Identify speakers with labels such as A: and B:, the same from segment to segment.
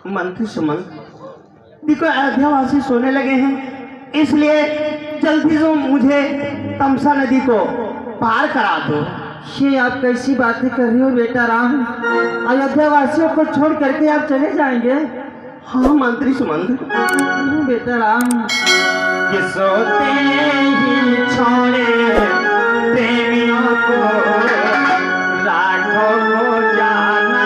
A: मंत्री सुमंत देखो, अयोध्यावासी सोने लगे हैं, इसलिए जल्दी से मुझे तमसा नदी को पार करा दो।
B: ये आप कैसी बातें कर रही हो बेटा राम? अयोध्या वासियों को छोड़ करके आप चले जाएंगे?
A: हाँ मंत्री सुमंत।
B: बेटा राम,
A: ये सोते ही छोड़े प्रेमियों को, राघों को जाना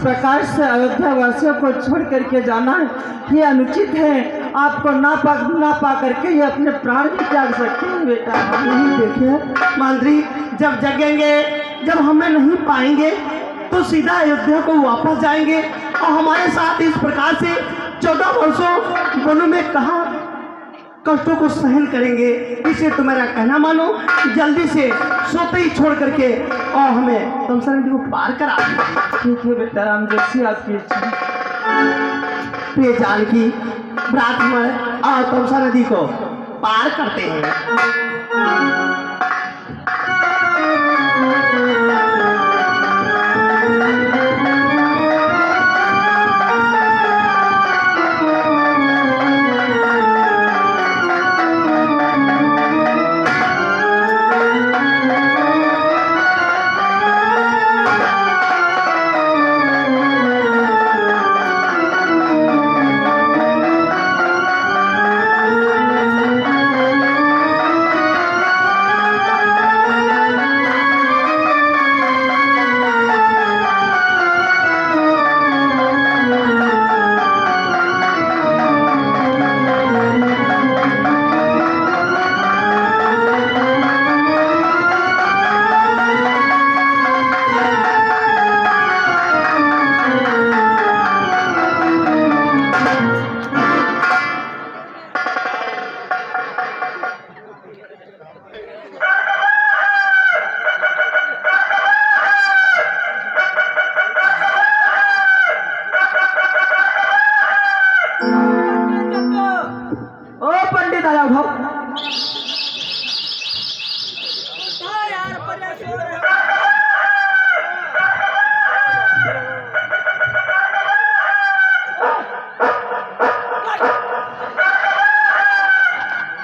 B: प्रकार से अयोध्या वासियों को छोड़ करके जाना ये अनुचित है। आपको ना पा करके ये अपने प्राण भी त्याग सकते हैं बेटा।
A: नहीं देखिए मंत्री, जब जगेंगे, जब हमें नहीं पाएंगे तो सीधा अयोध्या को वापस जाएंगे और हमारे साथ इस प्रकार से 14 वर्षों वनों में कहाँ कष्टों को सहन करेंगे। इसे तो मेरा कहना मानो, जल्दी से सोते ही छोड़ करके और हमें तमसा नदी को पार करा।
B: ठीक है बेटा राम, जैसी आपकी इच्छा।
A: प्रिय जानकी, रात में और तमसा नदी को पार करते हैं।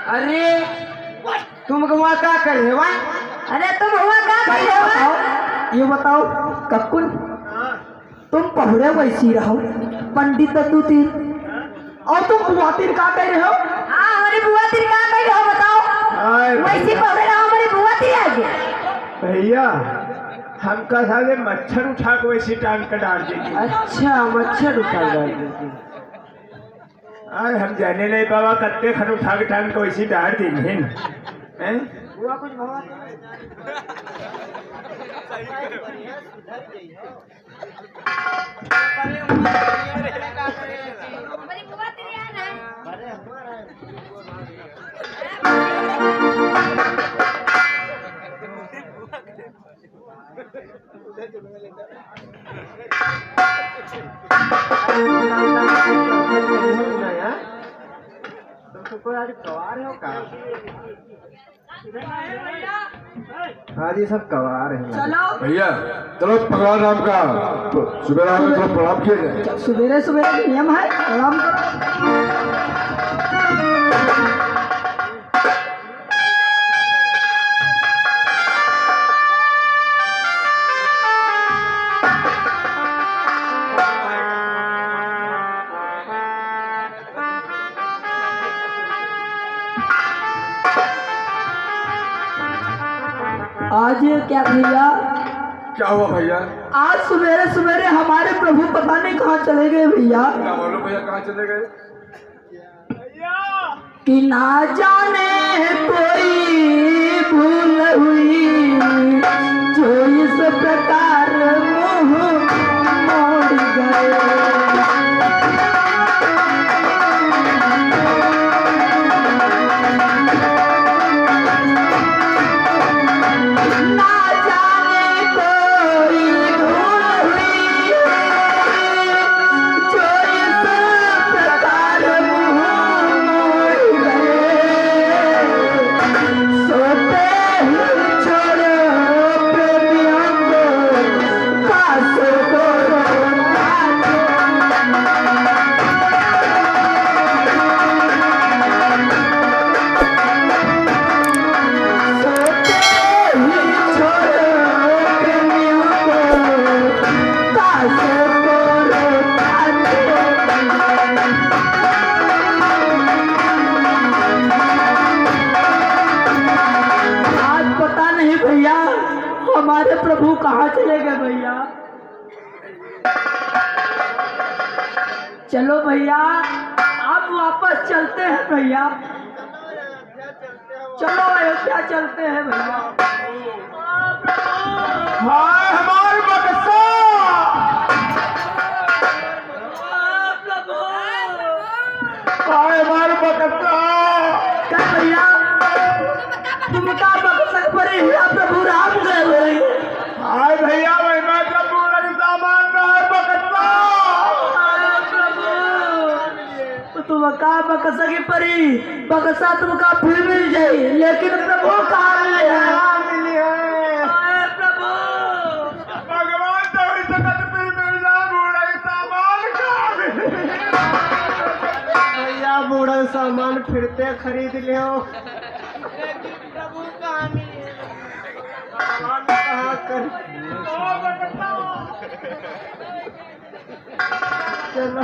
B: अरे तुम हुआ क्या कर रहे हो?
C: अरे तुम हुआ क्या कर रहे हो?
B: ये बताओ ककुल, तुम पहुरे वैसी रहो, पंडित तू तीर, और तुम बुआ तीर क्या कर रहे हो?
C: हाँ हमारी बुआ तीर क्या कर रहे हो बताओ? वैसी पहुरे रहो, हमारी बुआ तीर आगे।
D: भैया हम का साले मच्छर उठा के वैसी टांग कर डाल देगी।
B: अच्छा मच्छर उठा डाल देगी।
D: आज हम जाने नहीं बाबा, कत्ते खन उठा के टांग को वैसी डाल देंगे।
B: बुआ कुछ भवा
C: हमारी बुआ तीर आना है।
B: तुमको कोई आज सवार हो का?
D: हाँ जी सब कवा रहे हैं।
C: चलो
E: भैया चलो भगवान राम का सुबह राम को थोड़ा प्रणाम किया जाए।
C: सवेरे सवेरे नियम है आराम करो। आज क्या भैया,
E: क्या हुआ भैया?
C: आज सवेरे सवेरे हमारे प्रभु पता नहीं कहाँ चले गए भैया।
E: क्या मालूम भैया कहाँ चले गए?
C: कि ना जाने कोई भूल हुई जो इस प्रकार मुँह मोड़ गए। हमारे प्रभु कहाँ चले गए भैया। चलो भैया आप वापस चलते हैं भैया, चलो अयोध्या चलते हैं भैया।
D: हाय हमारे बक्सा हाय हमारे बक्सा
C: क्या भैया तुम का बक्सक पर ही प्रभु राम गए हुए।
D: हाय भैया भाई मैं तो पूरा सामान है बक्सा।
C: तुम का बक्सा की परी बक्सा तुमका फिर मिल जाये, लेकिन प्रभु कहाँ मिले हैं?
D: मिली है
C: प्रभु
D: भगवान तेरी जगत फिर मिल जा बूढ़ा सामान का। भैया बूढ़ा सामान फिरते खरीद ले हो। प्रभु कहाँ मिले भगवान कहाँ कर चलो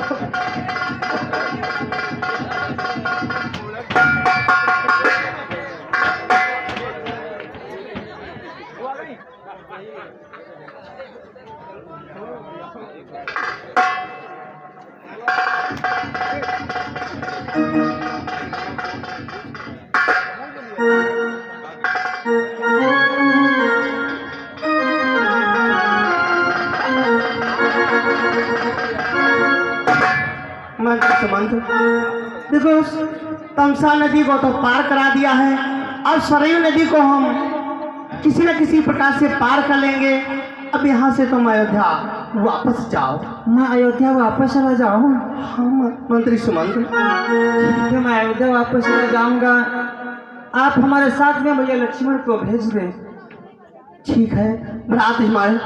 A: मंत्र सुमंत देखो तमसा नदी को तो पार करा दिया है, अब सरयू नदी को हम किसी न किसी प्रकार से पार कर लेंगे। अब यहाँ से तुम अयोध्या वापस जाओ।
B: मैं अयोध्या वापस चला जाऊँ?
A: हाँ मंत्री सुमंत
B: फिर मैं अयोध्या वापस चला जाऊँगा। आप हमारे साथ में भैया लक्ष्मण को भेज दें।
A: ठीक है भ्रात हमारे।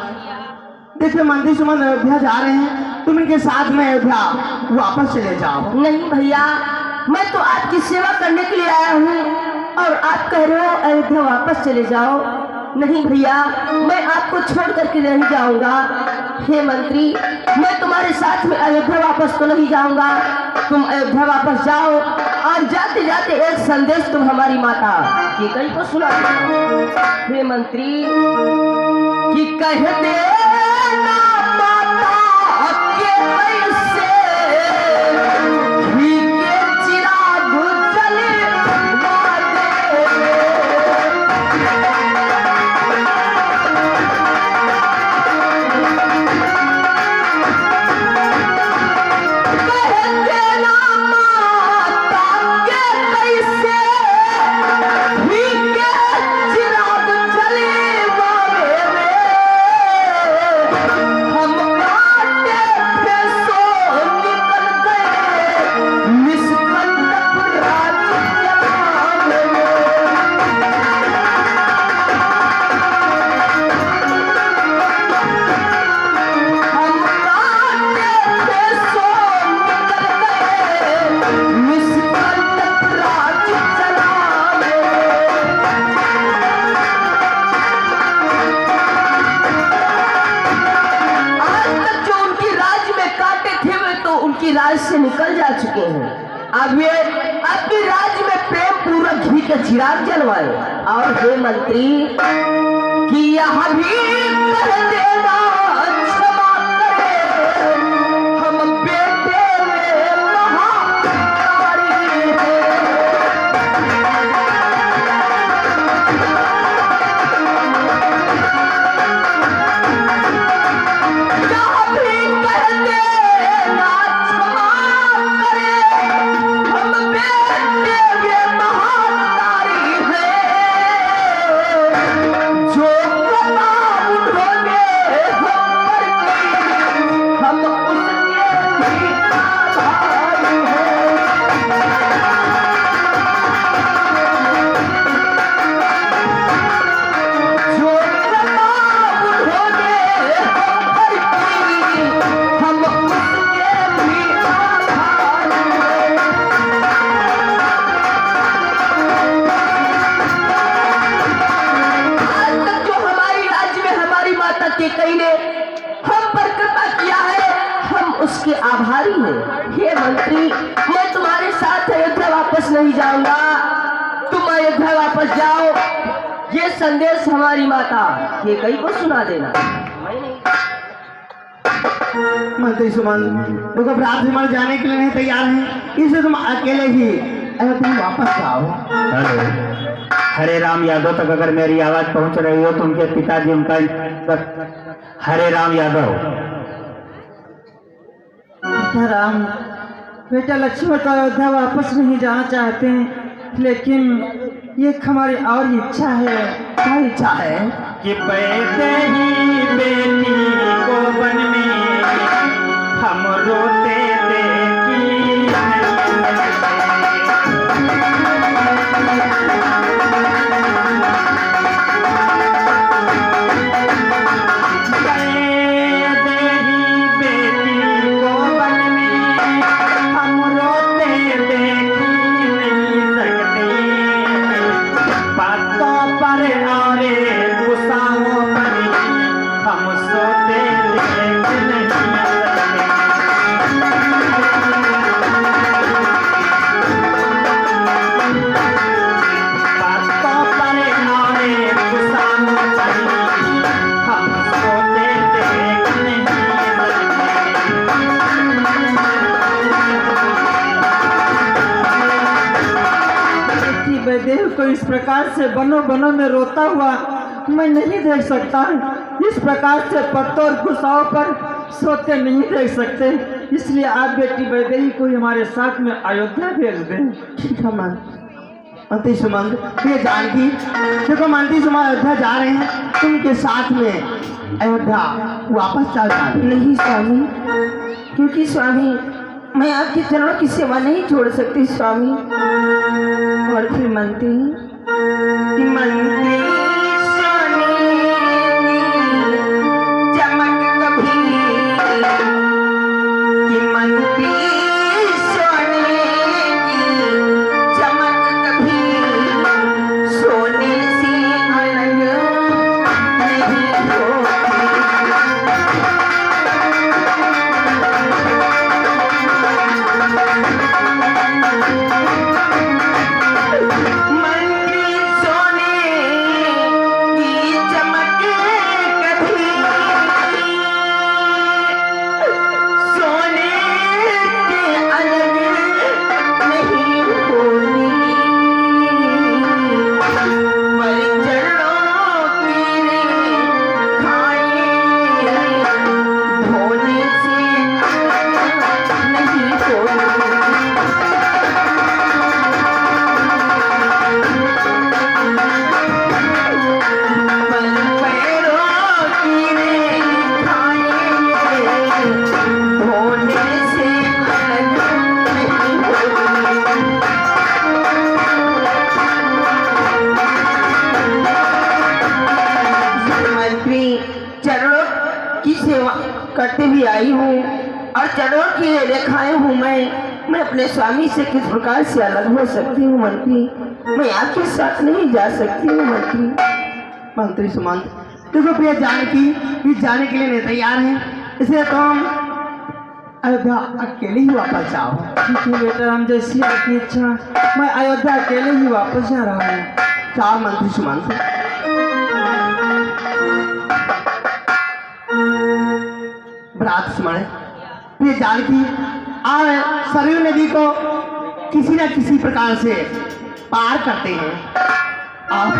A: देखिए मंत्री सुमंत अयोध्या जा रहे हैं, तुम इनके साथ में अयोध्या वापस चले जाओ।
C: नहीं भैया मैं तो आपकी सेवा करने के लिए आया हूँ और आप कह रहे हो अयोध्या वापस चले जाओ। नहीं भैया मैं आपको छोड़ करके नहीं जाऊंगा। हे मंत्री मैं तुम्हारे साथ में अयोध्या वापस तो नहीं जाऊंगा, तुम अयोध्या वापस जाओ और जाते जाते एक संदेश तुम हमारी माता केकई को सुना। हे मंत्री कि कह दे आपके राज से निकल जा चुके हैं। अब ये आपके राज्य में प्रेम पूर्वक घी के चिराग जलवाए। और हे मंत्री कि यह भी कर देना क्षमा करे, हम बेटे में महातारी हैं। उसके आभारी हैं। हे मंत्री, मैं तुम्हारे साथ अयोध्या वापस नहीं जाऊंगा, तुम अयोध्या वापस जाओ। ये संदेश हमारी माता कैकेयी को सुना देना।
A: मंत्री सुमंत, तो घबराहट से मर जाने के लिए नहीं तैयार हैं, इसलिए तुम अकेले ही अयोध्या वापस जाओ।
F: हेलो, हरे राम यादव तक अगर मेरी आवाज पहुंच रही हो तो उनके पिताजी उनका हरे राम यादव।
B: राम, बेटा लक्ष्मण तो अयोध्या वापस नहीं जाना चाहते हैं, लेकिन ये हमारी और इच्छा है।
A: क्या इच्छा है?
F: कि बेटे ही बेटी को वन में हम रोते
B: देव को इस प्रकार से बनो बनो में रोता हुआ मैं नहीं देख सकता। इस प्रकार से पत्तों और गुस्साओं पर सोते नहीं देख सकते, इसलिए आप बेटी वैदेही को हमारे साथ में अयोध्या भेज दें।
A: ठीक है मंत्री सुमंत, ये जानकी देखो मंत्री सुमंत अयोध्या जा रहे हैं, तुमके साथ में अयोध्या वापस चल जाए।
C: नहीं स्वामी, क्योंकि स्वामी मैं आपके चरणों की सेवा नहीं छोड़ सकती स्वामी। और फिर मंत्री चमक कभी कि मंत्री सोने की चमक कभी सोने से अलग नहीं होती। करते भी आई हूँ और चरणों की रेखाएं हूँ। मैं अपने स्वामी से किस प्रकार से अलग हो सकती हूँ मंत्री? मैं आपके साथ नहीं जा सकती हूँ
A: मंत्री सुमंत, देखो प्रिय जानकी भी जाने के लिए नहीं तैयार हैं, इसलिए तुम अयोध्या अकेले ही वापस जाओ।
B: ठीक है बेटा राम, जैसी आपकी इच्छा। मैं अयोध्या अकेले ही वापस जा रहा हूँ।
A: जाओ मंत्री सुमंत। बरात सुमन, ये जानकी और सरयू नदी को किसी न किसी प्रकार से पार करते हैं। आप